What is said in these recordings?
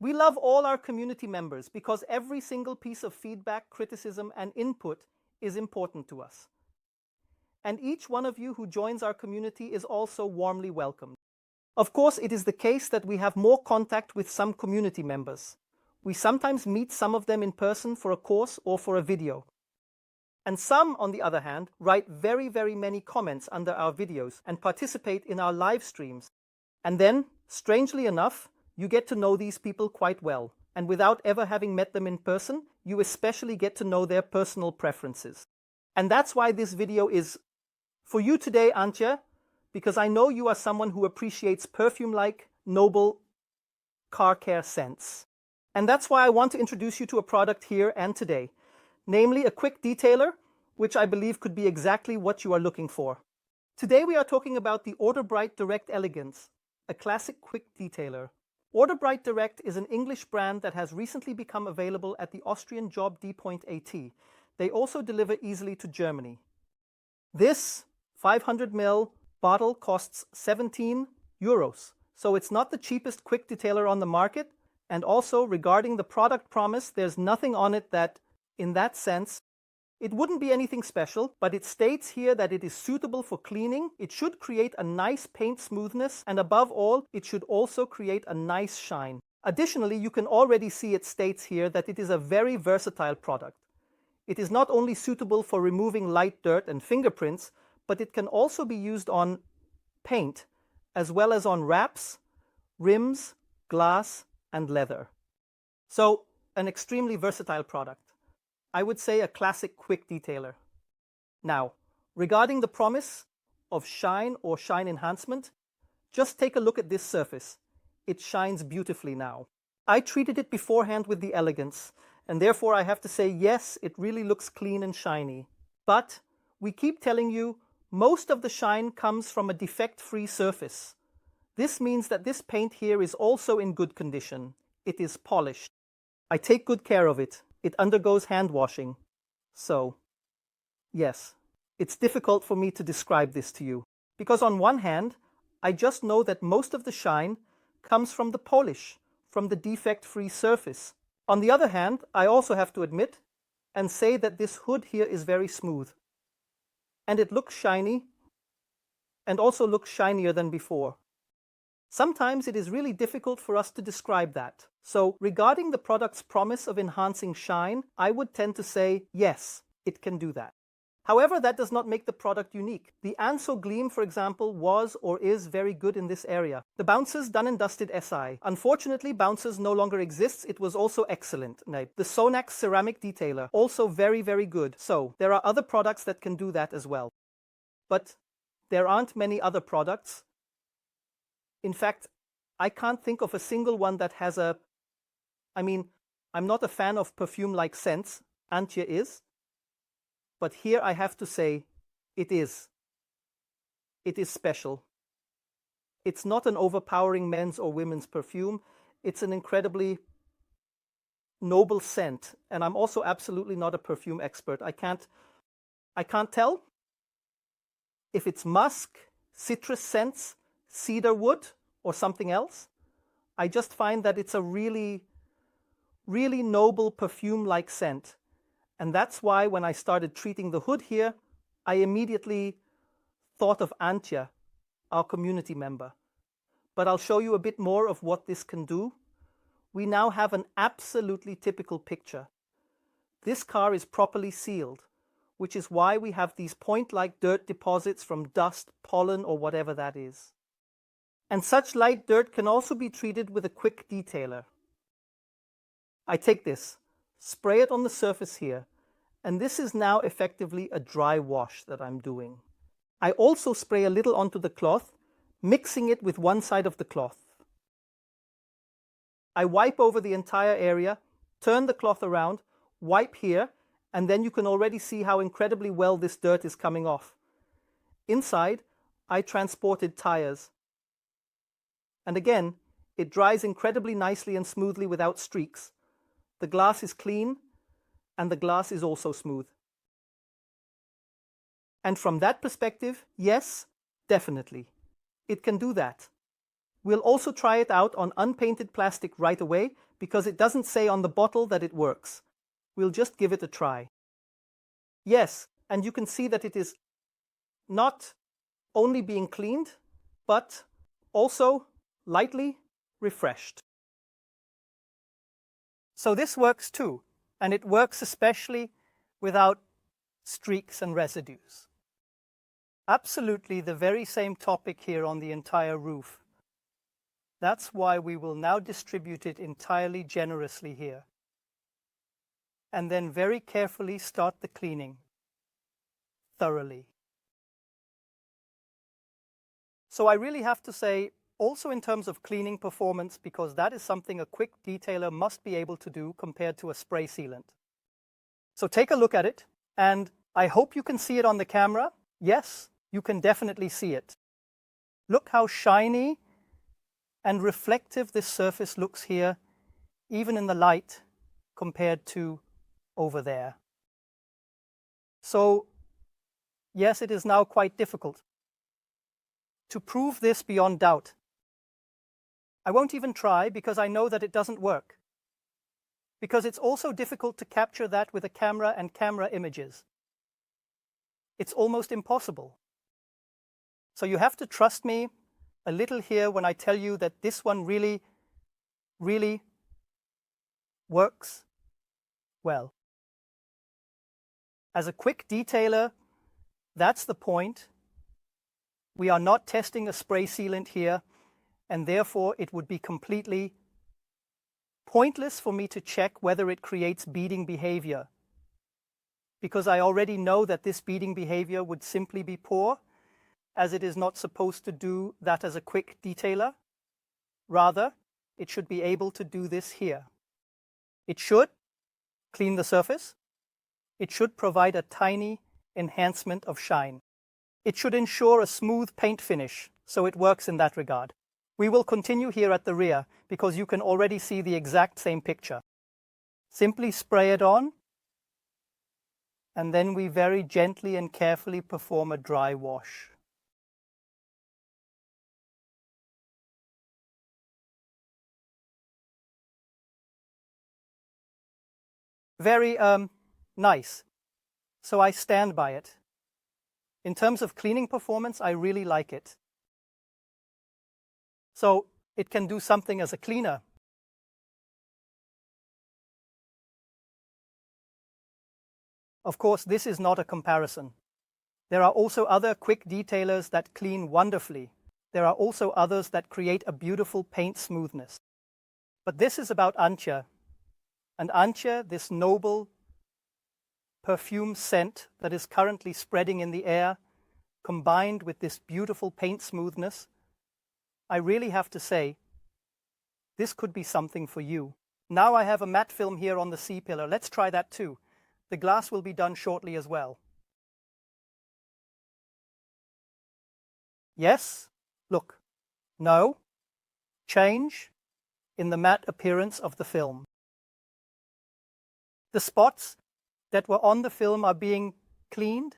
We love all our community members because every single piece of feedback, criticism, and input is important to us. And each one of you who joins our community is also warmly welcomed. Of course, it is the case that we have more contact with some community members. We sometimes meet some of them in person for a course or for a video. And some, on the other hand, write very, very many comments under our videos and participate in our live streams. And then, strangely enough, you get to know these people quite well. And without ever having met them in person, you especially get to know their personal preferences. And that's why this video is for you today, Antje, because I know you are someone who appreciates perfume-like, noble car care scents. And that's why I want to introduce you to a product here and today, namely a quick detailer, which I believe could be exactly what you are looking for. Today we are talking about the AutoBrite Direct Elegance, a classic quick detailer. AutoBrite Direct is an English brand that has recently become available at the Austrian job D.AT. They also deliver easily to Germany. This 500 ml bottle costs 17 euros, so it's not the cheapest quick detailer on the market. And also, regarding the product promise, there's nothing on it that, in that sense, it wouldn't be anything special, but it states here that it is suitable for cleaning, it should create a nice paint smoothness, and above all, it should also create a nice shine. Additionally, you can already see it states here that it is a very versatile product. It is not only suitable for removing light dirt and fingerprints, but it can also be used on paint, as well as on wraps, rims, glass, and leather. So, an extremely versatile product. I would say a classic quick detailer. Now, regarding the promise of shine or shine enhancement, just take a look at this surface. It shines beautifully now. I treated it beforehand with the Elegance, and therefore I have to say yes, it really looks clean and shiny. But we keep telling you, most of the shine comes from a defect-free surface. This means that this paint here is also in good condition. It is polished. I take good care of it. It undergoes hand washing. So, yes, it's difficult for me to describe this to you. Because on one hand, I just know that most of the shine comes from the polish, from the defect-free surface. On the other hand, I also have to admit and say that this hood here is very smooth. And it looks shiny, and also looks shinier than before. Sometimes it is really difficult for us to describe that. So, regarding the product's promise of enhancing shine, I would tend to say, yes, it can do that. However, that does not make the product unique. The Aenso Gleam, for example, was or is very good in this area. The Bouncers Done and Dusted SI. Unfortunately, Bouncers no longer exists. It was also excellent. The SONAX Ceramic Detailer, also very, very good. So, there are other products that can do that as well. But there aren't many other products. In fact, I can't think of a single one that has a... I'm not a fan of perfume-like scents. Antje is. But here I have to say, it is. It is special. It's not an overpowering men's or women's perfume. It's an incredibly noble scent. And I'm also absolutely not a perfume expert. I can't tell if it's musk, citrus scents, cedar wood, or something else. I just find that it's a really, really noble perfume-like scent. And that's why when I started treating the hood here, I immediately thought of Antje, our community member. But I'll show you a bit more of what this can do. We now have an absolutely typical picture. This car is properly sealed, which is why we have these point-like dirt deposits from dust, pollen, or whatever that is. And such light dirt can also be treated with a quick detailer. I take this, spray it on the surface here, and this is now effectively a dry wash that I'm doing. I also spray a little onto the cloth, mixing it with one side of the cloth. I wipe over the entire area, turn the cloth around, wipe here, and then you can already see how incredibly well this dirt is coming off. Inside, I transported tires. And again, it dries incredibly nicely and smoothly without streaks. The glass is clean, and the glass is also smooth. And from that perspective, yes, definitely, it can do that. We'll also try it out on unpainted plastic right away because it doesn't say on the bottle that it works. We'll just give it a try. Yes, and you can see that it is not only being cleaned, but also lightly refreshed. So this works too, and it works especially without streaks and residues. Absolutely the very same topic here on the entire roof. That's why we will now distribute it entirely generously here. And then very carefully start the cleaning. Thoroughly. So I really have to say, also in terms of cleaning performance, because that is something a quick detailer must be able to do compared to a spray sealant. So take a look at it, and I hope you can see it on the camera. Yes, you can definitely see it. Look how shiny and reflective this surface looks here, even in the light, compared to over there. So, yes, it is now quite difficult to prove this beyond doubt. I won't even try because I know that it doesn't work. Because it's also difficult to capture that with a camera and camera images. It's almost impossible. So you have to trust me a little here when I tell you that this one really, really works well. As a quick detailer, that's the point. We are not testing a spray sealant here, and therefore it would be completely pointless for me to check whether it creates beading behavior, because I already know that this beading behavior would simply be poor, as it is not supposed to do that as a quick detailer. Rather, it should be able to do this here. It should clean the surface. It should provide a tiny enhancement of shine. It should ensure a smooth paint finish, so it works in that regard. We will continue here at the rear because you can already see the exact same picture. Simply spray it on, and then we very gently and carefully perform a dry wash. Very nice. So I stand by it. In terms of cleaning performance, I really like it. So it can do something as a cleaner. Of course, this is not a comparison. There are also other quick detailers that clean wonderfully. There are also others that create a beautiful paint smoothness. But this is about Antje. And Antje, this noble perfume scent that is currently spreading in the air, combined with this beautiful paint smoothness, I really have to say, this could be something for you. Now I have a matte film here on the C-pillar. Let's try that too. The glass will be done shortly as well. Yes, look, no, change in the matte appearance of the film. The spots that were on the film are being cleaned.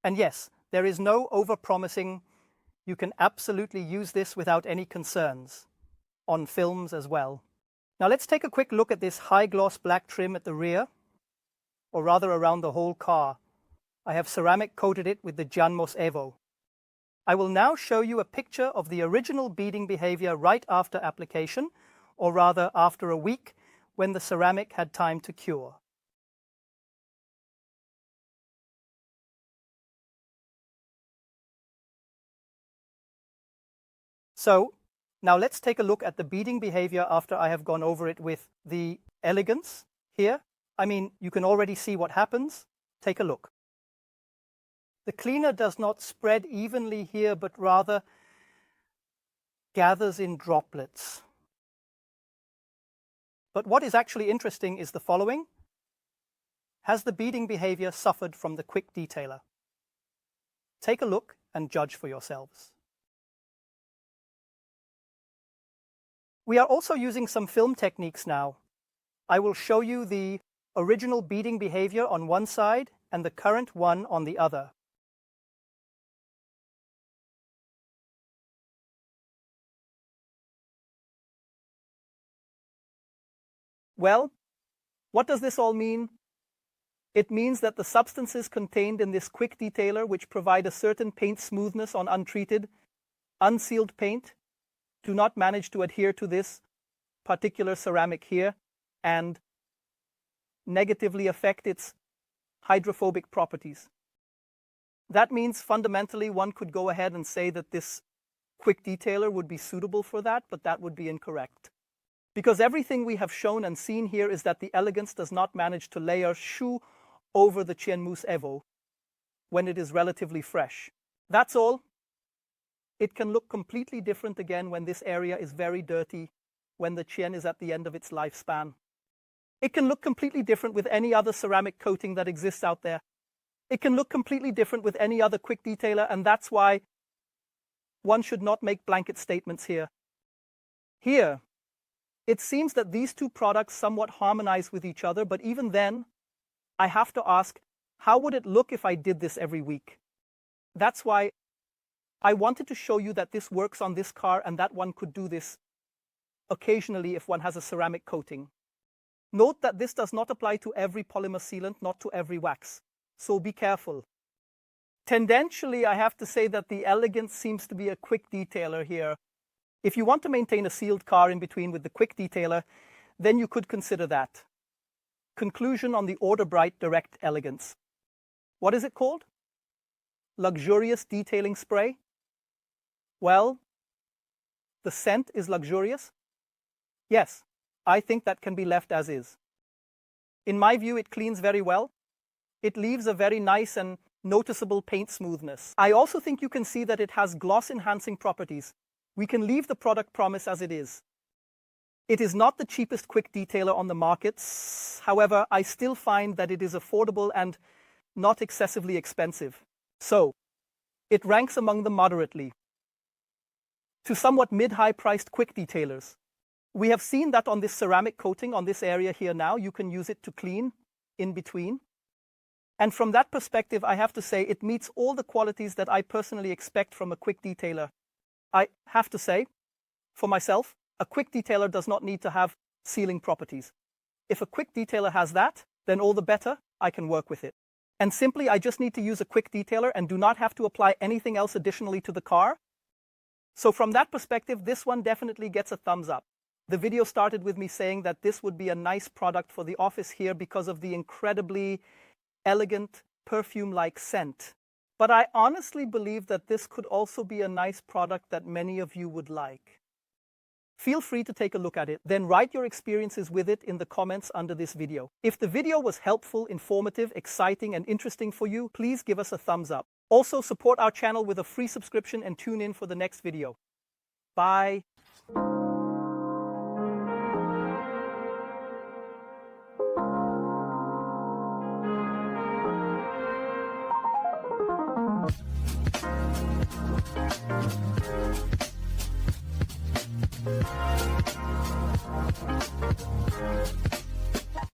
And yes, there is no over-promising. You can absolutely use this without any concerns on films as well. Now let's take a quick look at this high gloss black trim at the rear, or rather around the whole car. I have ceramic coated it with the Stjärnagloss Evo. I will now show you a picture of the original beading behavior right after application, or rather after a week when the ceramic had time to cure. So now let's take a look at the beading behavior after I have gone over it with the Elegance here. I mean, you can already see what happens. Take a look. The cleaner does not spread evenly here, but rather gathers in droplets. But what is actually interesting is the following. Has the beading behavior suffered from the quick detailer? Take a look and judge for yourselves. We are also using some film techniques now. I will show you the original beading behavior on one side and the current one on the other. Well, what does this all mean? It means that the substances contained in this quick detailer, which provide a certain paint smoothness on untreated, unsealed paint, do not manage to adhere to this particular ceramic here and negatively affect its hydrophobic properties. That means fundamentally one could go ahead and say that this quick detailer would be suitable for that, but that would be incorrect. Because everything we have shown and seen here is that the Elegance does not manage to layer shoe over the Chien Mousse Evo when it is relatively fresh. That's all. It can look completely different again when this area is very dirty, when the Chien is at the end of its lifespan. It can look completely different with any other ceramic coating that exists out there. It can look completely different with any other quick detailer, and that's why one should not make blanket statements here. Here, it seems that these two products somewhat harmonize with each other, but even then, I have to ask, how would it look if I did this every week? That's why I wanted to show you that this works on this car and that one could do this occasionally if one has a ceramic coating. Note that this does not apply to every polymer sealant, not to every wax, so be careful. Tendentially, I have to say that the Elegance seems to be a quick detailer here. If you want to maintain a sealed car in between with the quick detailer, then you could consider that. Conclusion on the AutoBrite Direct Elegance. What is it called? Luxurious detailing spray? Well, the scent is luxurious? Yes, I think that can be left as is. In my view, it cleans very well. It leaves a very nice and noticeable paint smoothness. I also think you can see that it has gloss-enhancing properties. We can leave the product promise as it is. It is not the cheapest quick detailer on the market. However, I still find that it is affordable and not excessively expensive. So, it ranks among the moderately to somewhat mid-high priced quick detailers. We have seen that on this ceramic coating on this area here now, you can use it to clean in between. And from that perspective, I have to say it meets all the qualities that I personally expect from a quick detailer. I have to say, for myself, a quick detailer does not need to have sealing properties. If a quick detailer has that, then all the better, I can work with it. And simply, I just need to use a quick detailer and do not have to apply anything else additionally to the car. So from that perspective, this one definitely gets a thumbs up. The video started with me saying that this would be a nice product for the office here because of the incredibly elegant, perfume-like scent. But I honestly believe that this could also be a nice product that many of you would like. Feel free to take a look at it, then write your experiences with it in the comments under this video. If the video was helpful, informative, exciting, and interesting for you, please give us a thumbs up. Also, support our channel with a free subscription and tune in for the next video. Bye.